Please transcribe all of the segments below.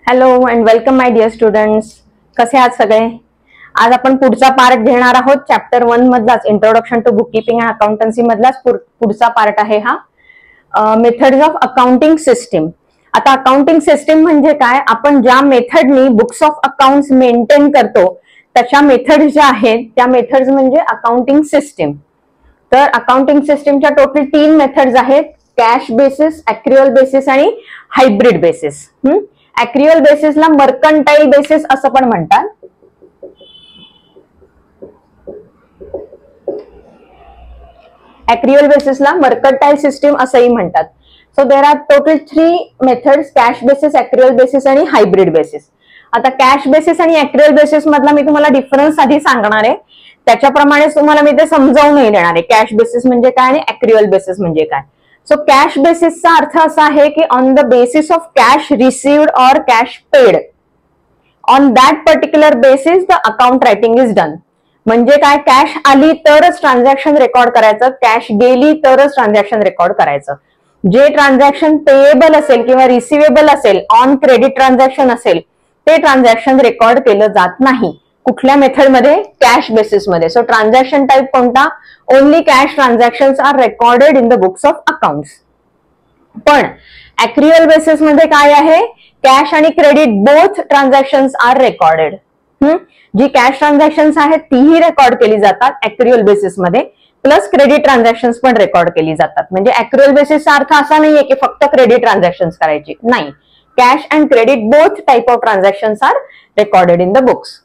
Hello and welcome my dear students. कसे आहात सगळे? आज आपण पुढचा पार्ट घेणार आहोत. चॅप्टर 1 मधलाच introduction to book keeping and accountancy मधलाच पुढचा पार्ट आहे हा. Methods of accounting system. आता अकाउंटिंग सिस्टीम म्हणजे काय? आपण ज्या मेथडनी बुक्स ऑफ अकाउंट्स मेंटेन करतो तशा मेथड्स ज्या आहेत त्या मेथड्स म्हणजे अकाउंटिंग सिस्टीम. तर अकाउंटिंग सिस्टीमच्या टोटल 3 मेथड्स आहेत: कॅश बेसिस, ॲक्रुअल बेसिस आणि हायब्रिड बेसिस. ॲक्रुअल बेसिसला मर्कंटाईल बेसिस असं पण म्हणतात. ॲक्रुअल बेसिसला मर्कंटाईल सिस्टीम असंही म्हणतात. So there are total 3 methods: cash basis, accrual basis आणि हायब्रिड बेसिस. आता कॅश बेसिस आणि ॲक्रुअल बेसिस मधला मी तुम्हाला डिफरन्स आधी सांगणार आहे, त्याच्याप्रमाणे तुम्हाला मी ते समजावूनही देणार आहे. कॅश बेसिस म्हणजे काय आणि ॲक्रुअल बेसिस म्हणजे काय. सो कॅश बेसिसचा अर्थ असा आहे की on the basis of cash received और cash paid, on that particular basis the account writing is done. म्हणजे काय? कॅश आली तरच ट्रान्झॅक्शन रेकॉर्ड करायचं, कॅश गेली तरच ट्रान्झॅक्शन रेकॉर्ड करायचं. जे ट्रान्झॅक्शन पेएबल असेल किंवा रिसिवेबल असेल, ऑन क्रेडिट ट्रान्झॅक्शन असेल, ते ट्रान्झॅक्शन रेकॉर्ड केलं जात नाही. कुठल्या मेथडमध्ये? कॅश बेसिसमध्ये. सो ट्रान्झॅक्शन टाइप कोणता? Only cash transactions are recorded in the books of accounts. पण ॲक्रुअल बेसिस मध्ये काय आहे? कॅश आणि credit both transactions are recorded. जी कॅश ट्रान्झॅक्शन्स आहेत तीही रेकॉर्ड केली जातात ॲक्रुअल बेसिसमध्ये, प्लस क्रेडिट ट्रान्झॅक्शन्स पण रेकॉर्ड केली जातात. म्हणजे ॲक्रुअल बेसिसचा अर्थ असा नाहीये की फक्त क्रेडिट ट्रान्झॅक्शन्स करायची, नाही. Cash and credit both type of transactions are recorded in the books.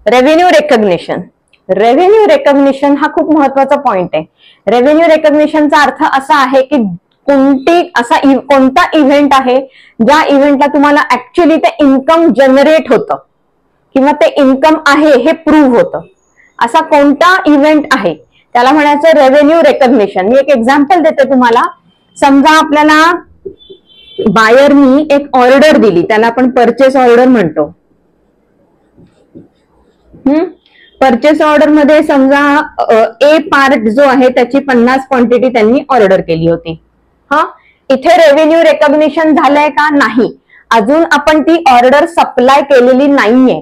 Revenue recognition. Revenue recognition हा खूप महत्वाचा पॉइंट आहे. रेव्हेन्यू रेकग्निशनचा अर्थ असा आहे की कोणता इव्हेंट आहे ज्या इव्हेंटला तुम्हाला ऍक्च्युअली ते इन्कम जनरेट होतं किंवा ते इन्कम आहे हे प्रूव्ह होतं. असा कोणता इव्हेंट आहे त्याला म्हणायचं रेव्हेन्यू रेकग्निशन. मी एक एक्झाम्पल देते तुम्हाला. समजा आपल्याला बायरनी एक ऑर्डर दिली, त्याला आपण परचेस ऑर्डर म्हणतो. परचेस ऑर्डर मध्ये समजा ए पार्ट जो आहे त्याची 50 क्वांटिटी त्यांनी ऑर्डर केली होती. इथे रेव्हेन्यू रेकग्निशन झालंय का? नाही. अजून आपण ती ऑर्डर सप्लाय केलेली नाहीये.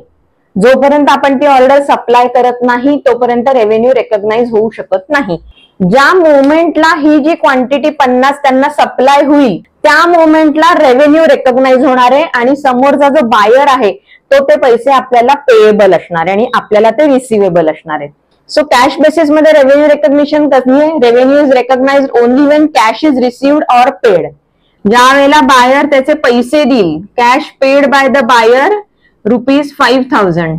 जोपर्यंत आपण ती ऑर्डर सप्लाय करत नाही तोपर्यंत रेव्हेन्यू रेकग्नाइज होऊ शकत नाही. ज्या मोमेंटला ही जी क्वांटिटी 50 त्यांना सप्लाय होईल त्या मोमेंटला रेव्हेन्यू रेकग्नाइज होणार आहे आणि समोरचा जो बायर आहे तो ते पैसे आपल्याला पेएबल असणार आहे आणि आपल्याला ते रिसिवेबल असणार आहे. सो कॅश बेसिस मध्ये रेव्हेन्यू रेकग्निशन कधी आहे? Revenue is recognised only when cash is received or paid. ज्या वेळेला बायर त्याचे पैसे देईल, cash paid by the buyer ₹5,000,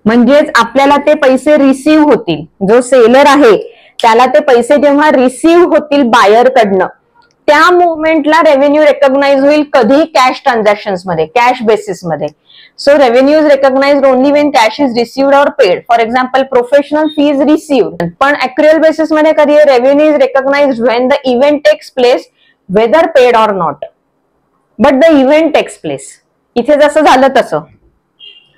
म्हणजेच आपल्याला ते पैसे रिसिव्ह होतील. जो सेलर आहे त्याला ते पैसे जेव्हा रिसिव्ह होतील बायर कडनं त्या मोमेंटला रेव्हेन्यू रेकग्नाइज होईल. कधी? कॅश ट्रान्झॅक्शन्स मध्ये, कॅश बेसिस मध्ये. So revenue is recognised only when cash is received or paid. For example professional fees received. पण ॲक्रुअल बेसिस मध्ये कधी? Revenue is recognised when the event takes place whether paid or not, but the event takes place. इथे जसं झालं तसं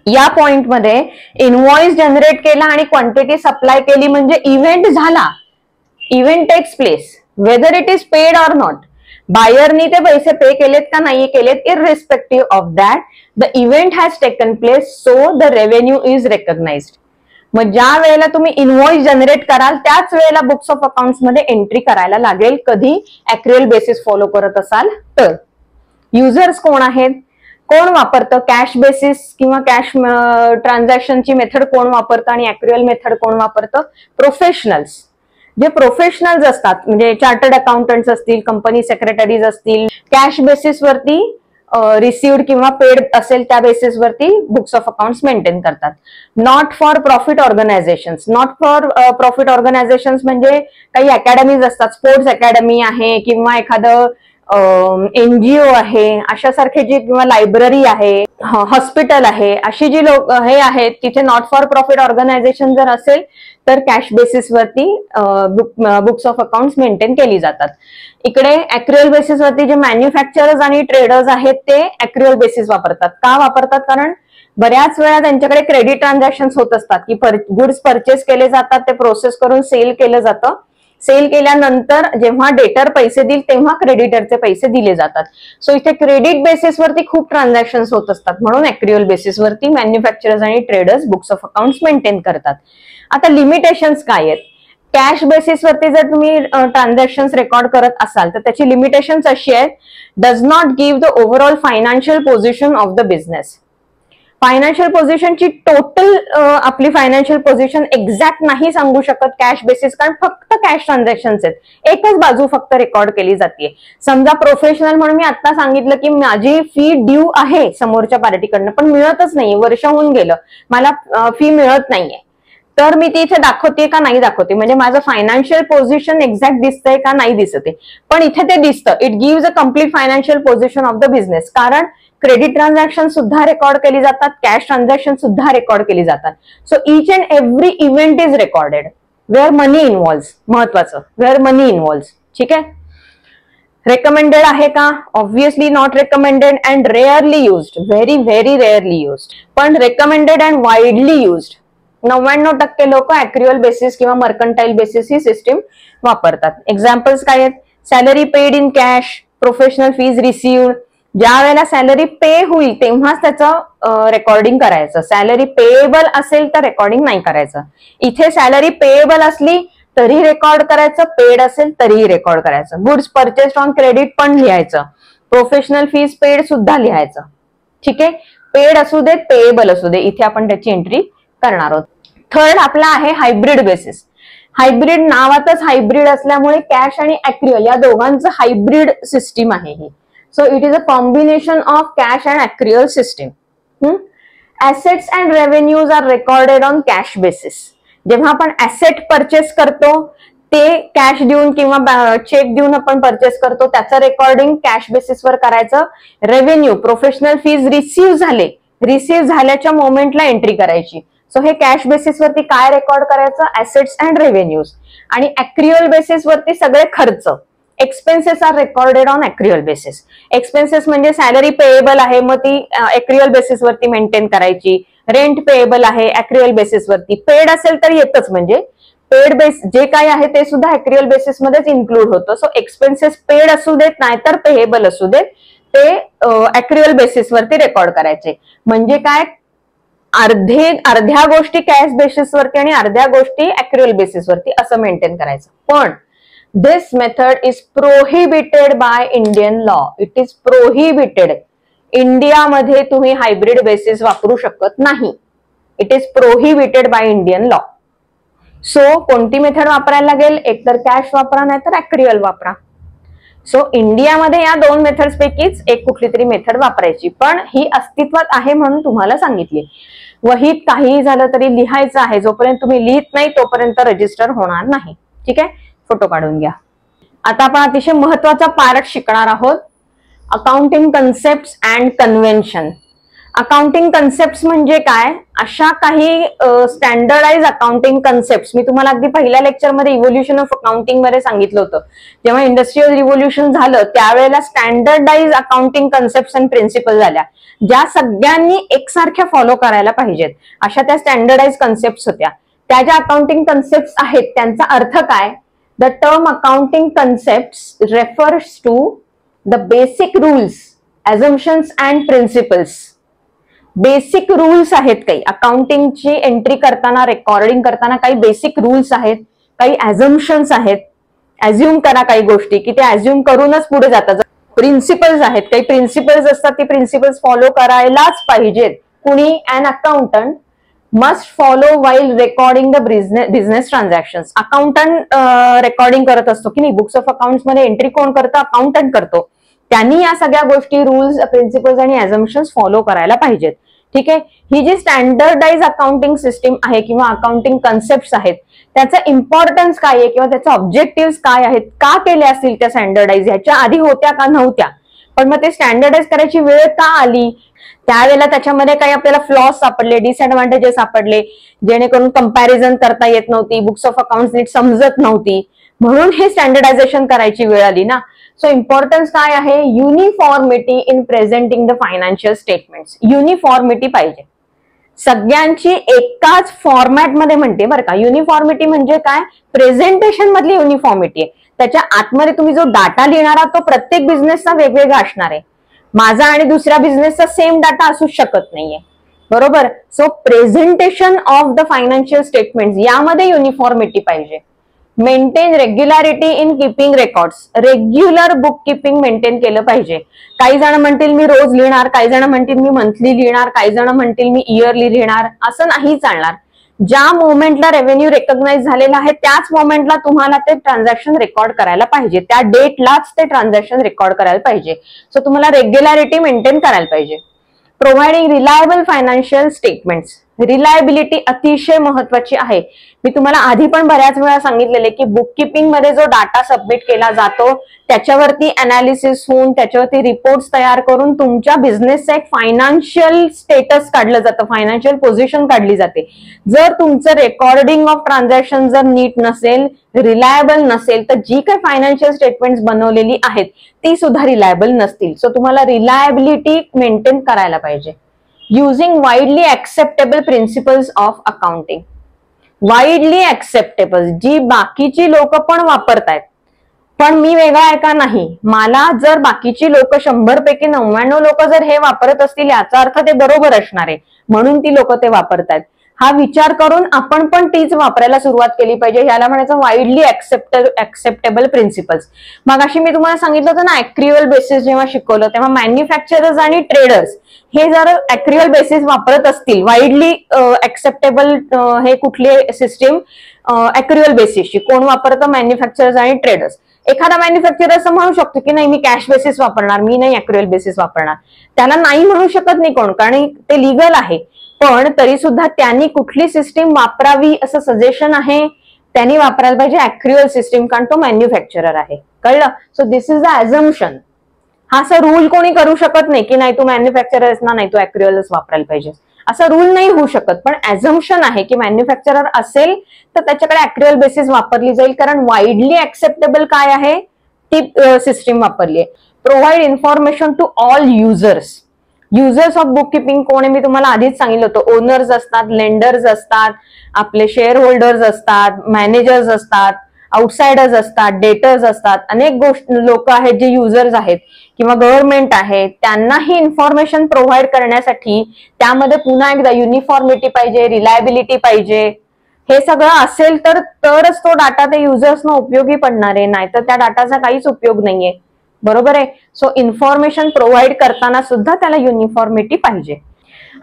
या point मध्ये invoice generate केला आणि क्वांटिटी सप्लाय केली म्हणजे इव्हेंट झाला. Event takes place whether it is paid or not. बायरनी ते पैसे पे केलेत का नाही केलेत, irrespective of that the event has taken place, so the revenue is recognised. मग ज्या वेळेला तुम्ही इनव्हॉइस जनरेट कराल त्याच वेळेला बुक्स ऑफ अकाउंट्स मध्ये एंट्री करायला लागेल. कधी? ॲक्रुअल बेसिस फॉलो करत असाल तर. युजर्स कोण आहेत? कोण वापरतं कॅश बेसिस किंवा कॅश ट्रान्झॅक्शनची मेथड कोण वापरतं आणि ॲक्रुअल मेथड कोण वापरतं? प्रोफेशनल्स. जे प्रोफेशनल्स असतात म्हणजे चार्टर्ड अकाउंटंट्स असतील, कंपनी सेक्रेटरीज असतील, कॅश बेसिस वरती रिसिव्ड किंवा पेड असेल त्या बेसिस वरती बुक्स ऑफ अकाउंट्स मेंटेन करतात. Not for profit organisations. Not for profit organisations म्हणजे काही अकॅडमीज असतात, स्पोर्ट्स अकॅडमी आहे किंवा एखादं एनजीओ आहे अशासारखे जी, किंवा लायब्ररी आहे, हॉस्पिटल आहे, अशी जी लोक हे आहेत तिथे नॉट फॉर प्रॉफिट ऑर्गनायझेशन जर असेल तर कॅश बेसिस वरती बुक्स ऑफ अकाउंट्स मेंटेन केली जातात. इकडे ॲक्रुअल बेसिस वरती जे मॅन्युफॅक्चरर्स आणि ट्रेडर्स आहेत ते ॲक्रुअल बेसिस वापरतात. का वापरतात? कारण बऱ्याच वेळा त्यांच्याकडे क्रेडिट ट्रान्झॅक्शन होत असतात की गुड्स परचेस केले जातात, ते प्रोसेस करून सेल केलं जातं सेल केल्यानंतर जेव्हा डेटर पैसे देईल तेव्हा क्रेडिटरचे पैसे दिले जातात. सो इथे क्रेडिट बेसिसवरती खूप ट्रान्झॅक्शन्स होत असतात, म्हणून ऍक्च्युअल बेसिसवरती मॅन्युफॅक्चरर्स आणि traders books of accounts maintain करतात. आता लिमिटेशन्स काय आहेत? कॅश बेसिसवरती जर तुम्ही ट्रान्झॅक्शन्स रेकॉर्ड करत असाल तर त्याची लिमिटेशन्स अशी आहेत, does not give the overall financial position of the business. Financial पोझिशनची टोटल आपली फायनान्शियल पोझिशन एक्झॅक्ट नाही सांगू शकत कॅश बेसिस, कारण फक्त कॅश ट्रान्झॅक्शन्स आहेत, एकच बाजू फक्त रेकॉर्ड केली जाते. समजा प्रोफेशनल म्हणून मी आता सांगितलं की माझी फी ड्यू आहे समोरच्या पार्टीकडनं, पण मिळतच नाही, वर्ष होऊन गेलं, मला फी मिळत नाहीये, तर मी ती इथे दाखवते का नाही दाखवते, म्हणजे माझं फायनान्शियल पोझिशन एक्झॅक्ट दिसतंय का नाही दिसते. पण इथे ते दिसतं, it gives a complete financial position of the business, कारण क्रेडिट ट्रान्झॅक्शन सुद्धा रेकॉर्ड केली जातात, कॅश ट्रान्झॅक्शन सुद्धा रेकॉर्ड केली जातात. So each and every event is recorded where money involve. महत्वाचं, वेअर मनी इन्व्हॉल्व्ह. ठीक आहे. रेकमेंडेड आहे का? Obviously not recommended and rarely used, very very rarely used. पण रेकमेंडेड अँड वाईडली युज्ड. 99% लोक ऍक्च्युअल बेसिस किंवा मर्कंटाईल बेसिस ही system वापरतात. एक्झाम्पल्स काय आहेत? Salary paid in cash, professional fees received. ज्या वेळेला सॅलरी पे होईल तेव्हाच त्याचं रेकॉर्डिंग करायचं. सॅलरी पेएबल असेल तर रेकॉर्डिंग नाही करायचं. इथे सॅलरी पेएबल असली तरी रेकॉर्ड करायचं, पेड असेल तरीही रेकॉर्ड करायचं. गुड्स परचेस्ड ऑन क्रेडिट पण लिहायचं, प्रोफेशनल फीज पेड सुद्धा लिहायचं. ठीक आहे. पेड असू देत, पेएबल असू दे, इथे आपण त्याची एंट्री करणार आहोत. थर्ड आपला आहे हायब्रिड बेसिस. हायब्रिड नावातच हायब्रिड असल्यामुळे कॅश आणि ऍक्च्युअल या दोघांचं हायब्रिड सिस्टीम आहे ही. So it is a combination of cash and accrual system. Assets and revenues are recorded on cash basis. जेव्हा आपण ऍसेट परचेस करतो ते कॅश देऊन किंवा चेक देऊन आपण परचेस करतो, त्याचं रेकॉर्डिंग कॅश बेसिसवर करायचं. रेव्हेन्यू, प्रोफेशनल फीज रिसीव्ह झाल्याच्या मोमेंटला एंट्री करायची. सो हे कॅश बेसिसवरती काय रेकॉर्ड करायचं? Assets and revenues. आणि ऍक्च्युअल बेसिसवरती सगळे खर्च. Expenses are recorded on actual basis. Expenses म्हणजे सॅलरी पेएबल आहे, मग ती ऍक्च्युअल बेसिसवरती मेंटेन करायची. रेंट पेएबल आहे ऍक्च्युअल बेसिसवरती. पेड असेल तर येतच, म्हणजे पेड बेस जे काय आहे ते सुद्धा ऍक्च्युअल बेसिसमध्येच इन्क्लूड होतं. सो एक्सपेन्सेस पेड असू देत नाहीतर पेएबल असू देत, ते ऍक्च्युअल बेसिसवरती रेकॉर्ड करायचे. म्हणजे काय? अर्ध्या गोष्टी कॅश बेसिसवरती आणि अर्ध्या गोष्टी ऍक्च्युअल बेसिसवरती असं मेंटेन करायचं. पण this method is prohibited by Indian law. It is prohibited. इंडियामध्ये तुम्ही हायब्रिड बेसिस वापरू शकत नाही. It is prohibited by Indian law. So कोणती मेथड वापरायला लागेल? एकतर कॅश वापरा नाहीतर ऍक्च्युअल वापरा. सो इंडियामध्ये या दोन मेथड्स पैकीच एक कुठली तरी मेथड वापरायची, पण ही अस्तित्वात आहे म्हणून तुम्हाला सांगितली. वहीत काहीही झालं तरी लिहायचं आहे. जोपर्यंत तुम्ही लिहित नाही तोपर्यंत रजिस्टर होणार नाही. ठीक आहे. फोटो काढून घ्या. आता आपण अतिशय महत्वाचा पार्ट शिकणार आहोत, accounting concept and convention. Accounting concept म्हणजे काय? अशा काही स्टँडर्डाइज अकाउंटिंग कन्सेप्ट मी तुम्हाला अगदी पहिल्या लेक्चरमध्ये इव्होल्युशन ऑफ अकाउंटिंग मध्ये सांगितलं होतं. जेव्हा इंडस्ट्रियल रिव्होल्युशन झालं त्यावेळेला standardise accounting concept and principle झाल्या, ज्या सगळ्यांनी एकसारख्या फॉलो करायला पाहिजेत. अशा त्या स्टँडर्डाइज कन्सेप्ट होत्या. त्या ज्या अकाउंटिंग कन्सेप्ट आहेत त्यांचा अर्थ काय? The term accounting concepts refers to the basic rules, assumptions and principles. Basic rules आहेत काही अकाउंटिंगची एंट्री करताना, रेकॉर्डिंग करताना काही बेसिक रूल्स आहेत, काही ऍझम्पशन्स आहेत. ऍझ्युम करा काही गोष्टी की ते ऍझ्युम करूनच पुढे जातात. प्रिन्सिपल्स आहेत, काही प्रिन्सिपल्स असतात, ते प्रिन्सिपल्स फॉलो करायलाच पाहिजेत. कुणी? An accountant must follow while recording the business transactions. Accountant recording करत असतो की नाही, बुक्स ऑफ अकाउंट्स मध्ये एंट्री कोण करतं? अकाउंटंट करतो. त्यांनी या सगळ्या गोष्टी, रूल्स, प्रिन्सिपल्स आणि ऍझम्पशन्स फॉलो करायला पाहिजेत. ठीक आहे. ही जी स्टँडर्डाइज अकाउंटिंग सिस्टीम आहे किंवा अकाउंटिंग कन्सेप्ट आहेत त्याचं इम्पॉर्टन्स काय आहे किंवा त्याचे ऑब्जेक्टिव्ह काय आहेत, का केल्या असतील त्या स्टँडर्डाइज, ह्याच्या आधी होत्या का नव्हत्या, पण मग ते स्टँडर्डाइज करायची वेळ का आली, त्यावेळेला त्याच्यामध्ये काही आपल्याला फ्लॉज सापडले, डिसएडव्हान्टेजेस सापडले, जेणेकरून कंपॅरिझन करता येत नव्हती, बुक्स ऑफ अकाउंट्स नीट समजत नव्हती, म्हणून हे स्टँडर्डायझेशन करायची वेळ आली ना. सो इम्पॉर्टन्स काय आहे? Uniformity in presenting the financial statements. Uniformity पाहिजे. सगळ्यांची एकाच फॉर्मॅटमध्ये म्हणते बरं का. युनिफॉर्मिटी म्हणजे काय, प्रेझेंटेशन मधली युनिफॉर्मिटी आहे. त्याच्या आतमध्ये तुम्ही जो डाटा लिहिणार आहात तो प्रत्येक बिझनेसचा वेगवेगळा असणार आहे. माझा आणि दुसऱ्या बिझनेसचा सेम डाटा असू शकत नाहीये, बरोबर. So presentation of the financial statement यामध्ये युनिफॉर्मिटी पाहिजे. Maintain regularity in keeping records, regular book keeping maintain केलं पाहिजे. काही जण म्हणतील मी रोज लिहिणार, काही जण म्हणतील मी मंथली लिहिणार, काही जण म्हणतील मी इयरली लिहिणार. असं नाही चालणार. ज्या मोमेंटला रेव्हेन्यू रेकॉग्नाइज झालेला आहे त्याच मोमेंटला तुम्हाला ते ट्रान्झॅक्शन रेकॉर्ड करायला पाहिजे, त्या डेटलाच ते ट्रान्झॅक्शन रेकॉर्ड करायला पाहिजे. सो तुम्हाला रेग्युलॅरिटी मेंटेन करायला पाहिजे. Providing reliable financial statements, reliability अतिशय महत्वाची आहे. मी तुम्हाला आधी पण बऱ्याच वेळा सांगितलेले की बुक किपिंग मध्ये जो डाटा सबमिट केला जातो त्याच्यावरती अनालिसिस होऊन त्याच्यावरती रिपोर्ट्स तयार करून तुमच्या बिझनेसचं एक फायनान्शियल स्टेटस काढलं जातं, फायनान्शियल पोझिशन काढली जाते. जर तुमचं रेकॉर्डिंग ऑफ ट्रान्झॅक्शन जर नीट नसेल, रिलायबल नसेल, तर जी काही फायनान्शियल स्टेटमेंट्स बनवलेली आहेत ती सुद्धा रिलायबल नसतील. सो तुम्हाला रिलायबिलिटी मेंटेन करायला पाहिजे. Using widely acceptable principles of accounting, widely acceptable जी बाकीची लोक पण वापरतायत, पण मी वेगळा आहे का नाही. मला जर बाकीची लोक 100 पैकी 99 लोक जर हे वापरत असतील याचा अर्थ ते बरोबर असणार आहे, म्हणून ती लोक ते वापरतायत. हा विचार करून आपण पण तीच वापरायला सुरुवात केली पाहिजे. याला म्हणायचं वाईडली ऍक्सेप्टेबल प्रिन्सिपल्स. मग अशी मी तुम्हाला सांगितलं होतं ना ऍक्रिअल बेसिस जेव्हा शिकवलं तेव्हा मॅन्युफॅक्चरर्स आणि ट्रेडर्स हे जर ऍक्रिअल बेसिस वापरत असतील, वाईडली ऍक्सेप्टेबल हे कुठली सिस्टीम ऍक्रिअल बेसिसची कोण वापरतं, मॅन्युफॅक्चरर्स आणि ट्रेडर्स. एखादा मॅन्युफॅक्चरर असं म्हणू शकतो की नाही मी कॅश बेसिस वापरणार, मी नाही ऍक्रिअल बेसिस वापरणार. त्याला नाही म्हणू शकत नाही कोण, कारण ते लिगल आहे. पण तरी सुद्धा त्यांनी कुठली सिस्टीम वापरावी असं सजेशन आहे, त्यांनी वापरायला पाहिजे ऍक्रिअल सिस्टीम, कारण तो मॅन्युफॅक्चरर आहे. कळलं. So this is the assumption. हा असं रूल कोणी करू शकत नाही की नाही तू मॅन्युफॅक्चरर ना, नाही तू ऍक्रिअलच वापरायला पाहिजे, असा रूल नाही होऊ शकत. पण ॲझम्पशन आहे की मॅन्युफॅक्चरर असेल तर त्याच्याकडे ऍक्रिअल बेसिस वापरली जाईल, कारण वाईडली ऍक्सेप्टेबल काय आहे ती सिस्टीम वापरली आहे. Provide information to all users. Users of book keeping कोण आहे मी तुम्हाला आधीच सांगितलं होतं. ओनर्स असतात, लेंडर्स असतात, आपले शेअर होल्डर्स असतात, मॅनेजर्स असतात, आउटसाइडर्स असतात, डेटर्स असतात. अनेक लोक आहेत जे युजर्स आहेत किंवा गव्हर्नमेंट आहे. त्यांना ही इन्फॉर्मेशन प्रोव्हाइड करण्यासाठी त्यामध्ये पुन्हा एकदा युनिफॉर्मिटी पाहिजे, रिलायबिलिटी पाहिजे. हे सगळं असेल तरच तो डाटा त्या युजर्सना उपयोगी पडणार आहे, नाहीतर त्या डाटाचा काहीच उपयोग नाहीये. बरोबर आहे. सो इन्फॉर्मेशन प्रोव्हाइड करताना सुद्धा त्याला युनिफॉर्मिटी पाहिजे.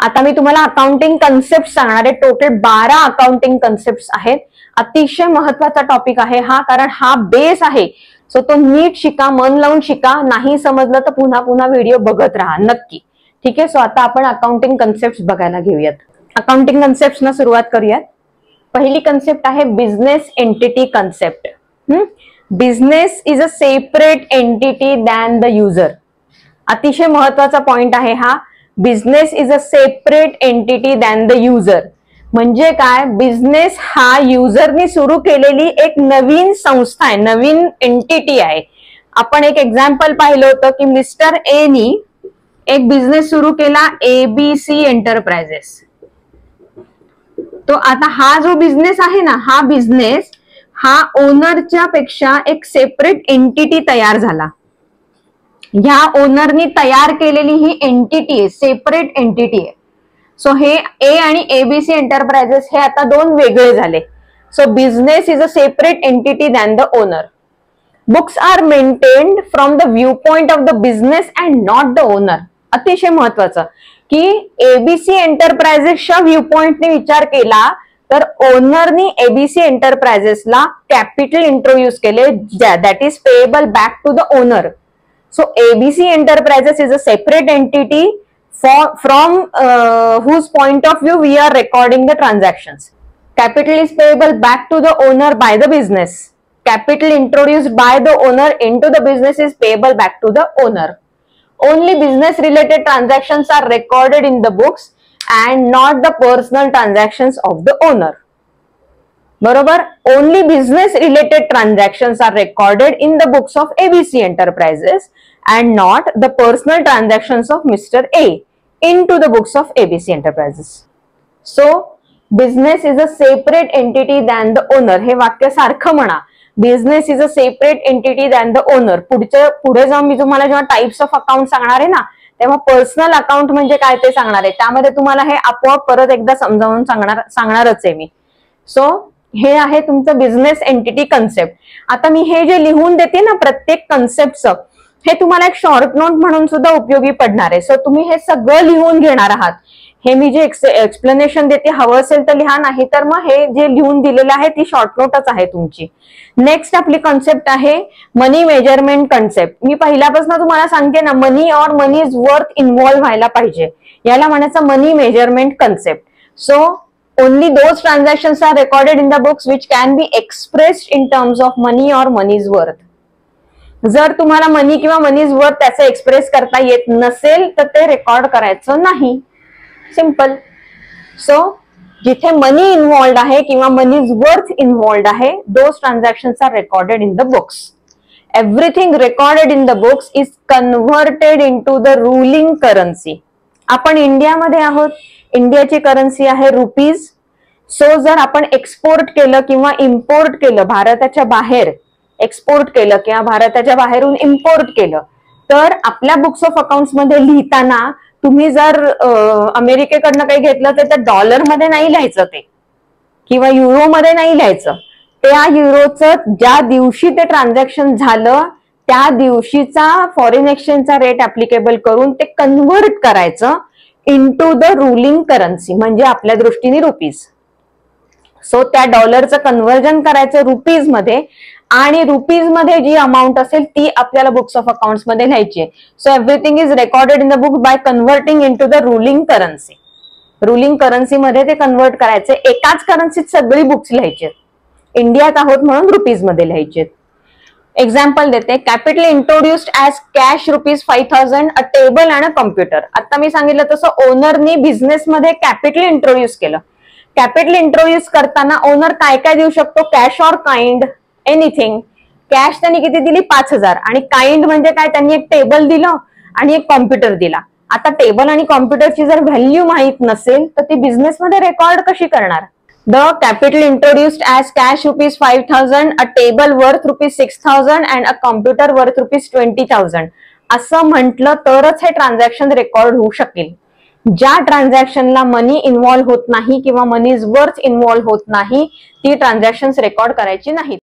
आता मी तुम्हाला अकाउंटिंग कन्सेप्ट सांगणार आहे. टोटल 12 अकाउंटिंग कन्सेप्ट आहेत. अतिशय महत्वाचा टॉपिक आहे हा, कारण हा बेस आहे. सो तो नीट शिका, मन लावून शिका. नाही समजलं तर पुन्हा पुन्हा व्हिडिओ बघत राहा नक्की. ठीक आहे. सो आता आपण अकाउंटिंग कन्सेप्ट बघायला घेऊयात. अकाउंटिंग कन्सेप्टना सुरुवात करूयात. पहिली कन्सेप्ट आहे business entity concept. Business is a separate entity than the user. अतिशय महत्वाचा पॉइंट आहे हा. Business is a separate entity than the user. म्हणजे काय, बिझनेस हा युजरनी सुरू केलेली एक नवीन संस्था आहे, नवीन एंटिटी आहे. आपण एक एक्झाम्पल पाहिलं होतं की मिस्टर ए नी एक बिझनेस सुरू केला, ABC एंटरप्राइजेस. तो आता हा जो बिझनेस आहे ना, हा बिझनेस हा ओनरच्या पेक्षा एक सेपरेट एंटिटी तयार झाला. ह्या ओनरनी तयार केलेली ही एंटिटी आहे, सेपरेट एंटिटी आहे. सो हे ए आणि ABC एंटरप्राइजेस हे आता दोन वेगळे झाले. So business is a separate entity than the owner. Books are maintained from the view point of the business and not the owner. अतिशय महत्वाचं की ABC एंटरप्राइजेसच्या व्ह्यू पॉइंटने विचार केला तर ओनरनी ABC एंटरप्राइजेसला कॅपिटल इंट्रोड्यूस केले, that is payable back to the owner. So ABC enterprises is a separate entity from whose point of view we are recording the transactions. Capital is payable back to the owner by the business. Capital introduced by the owner into the business is payable back to the owner. Only business related transactions are recorded in the books and not the personal transactions of the owner. बरोबर. Only business related transactions are recorded in the books of ABC Enterprises and not the personal transactions of Mr. A into the books of ABC Enterprises. So business is a separate entity than the owner. हे वाक्य सारखं म्हणा. Business is a separate entity than the owner. पुढे जाऊन मी तुम्हाला जेव्हा types of account सांगणार आहे ना, तेव्हा पर्सनल अकाउंट म्हणजे काय ते सांगणार आहे. त्यामध्ये तुम्हाला हे आपोआप परत एकदा समजावून सांगणारच आहे मी. सो हे आहे तुमचं बिझनेस एंटिटी कन्सेप्ट. आता मी हे जे लिहून देते ना प्रत्येक कन्सेप्टचं, हे तुम्हाला एक शॉर्ट नोट म्हणून सुद्धा उपयोगी पडणार आहे. सो तुम्ही हे सगळं लिहून घेणार आहात. हे मी जे एक्सप्लेनेशन देते हवं असेल तर लिहा, नाही तर मग हे जे लिहून दिलेलं आहे ती शॉर्ट नोटच आहे तुमची. नेक्स्ट आपली कॉन्सेप्ट आहे मनी मेजरमेंट कन्सेप्ट. मी पहिल्यापासून तुम्हाला सांगते ना, मनी or money is worth involve व्हायला पाहिजे. याला म्हणायचं money measurement concept. So only those transactions are recorded in the books which can be expressed in terms of money or money is worth. जर तुम्हाला मनी किंवा मनी इज वर्थ त्याचं express करता येत नसेल तर ते रेकॉर्ड करायचं नाही. सिंपल. सो जिथे मनी इन्व्हॉल्ड आहे किंवा मनी इज वर्थ इन्व्हॉल्ड आहे, those transactions are recorded in the books. Everything recorded in the books is converted into the ruling currency. आपण इंडियामध्ये आहोत. इंडियाची करन्सी आहे रुपीज. सो जर आपण एक्सपोर्ट केलं किंवा इम्पोर्ट केलं, भारताच्या बाहेर एक्सपोर्ट केलं किंवा भारताच्या बाहेरून इम्पोर्ट केलं, तर आपल्या बुक्स ऑफ अकाउंट्स मध्ये लिहिताना तुम्ही जर अमेरिकेकडनं काही घेतलं तर त्या डॉलरमध्ये नाही लिहायचं ते, किंवा युरोमध्ये नाही लिहायचं. त्या युरोचं ज्या दिवशी ते ट्रान्झॅक्शन झालं त्या दिवशीचा फॉरेन एक्सचेंजचा रेट ऍप्लिकेबल करून ते कन्व्हर्ट करायचं इनटू द रुलिंग करन्सी, म्हणजे आपल्या दृष्टीने रुपीज. सो त्या डॉलरचं कन्व्हर्जन करायचं रुपीज मध्ये, आणि रुपीज मध्ये जी अमाऊंट असेल ती आपल्याला बुक्स ऑफ अकाउंट्स मध्ये लिहायची आहे. So everything is recorded in the book by converting into the ruling currency. Ruling currency मध्ये ते कन्व्हर्ट करायचे. एकाच करन्सीत सगळी बुक्स लिहायची. इंडियात आहोत म्हणून रुपीज मध्ये लिहायचे. एक्झाम्पल देते. Capital introduced as cash ₹5,000 a table and a computer. आता मी सांगितलं तसं ओनरनी बिझनेस मध्ये कॅपिटल इंट्रोड्यूस केलं. कॅपिटल इंट्रोड्यूस करताना ओनर काय काय देऊ शकतो? Cash or kind, anything. Cash त्यांनी किती दिली? 5,000. आणि काइंड म्हणजे काय? त्यांनी एक टेबल दिलं आणि एक कॉम्प्युटर दिला. आता टेबल आणि कॉम्प्युटरची जर व्हॅल्यू माहित नसेल तर ती बिझनेस मध्ये रेकॉर्ड कशी करणार? The capital introduced as cash ₹5,000, a table worth ₹6,000 and a computer worth ₹20,000 असं म्हटलं तरच हे ट्रान्झॅक्शन रेकॉर्ड होऊ शकेल. ज्या ट्रान्झॅक्शनला मनी इन्व्हॉल्व्ह होत नाही किंवा मनी इज वर्थ इन्व्हॉल्व्ह होत नाही ती ट्रान्झॅक्शन रेकॉर्ड करायची नाहीत.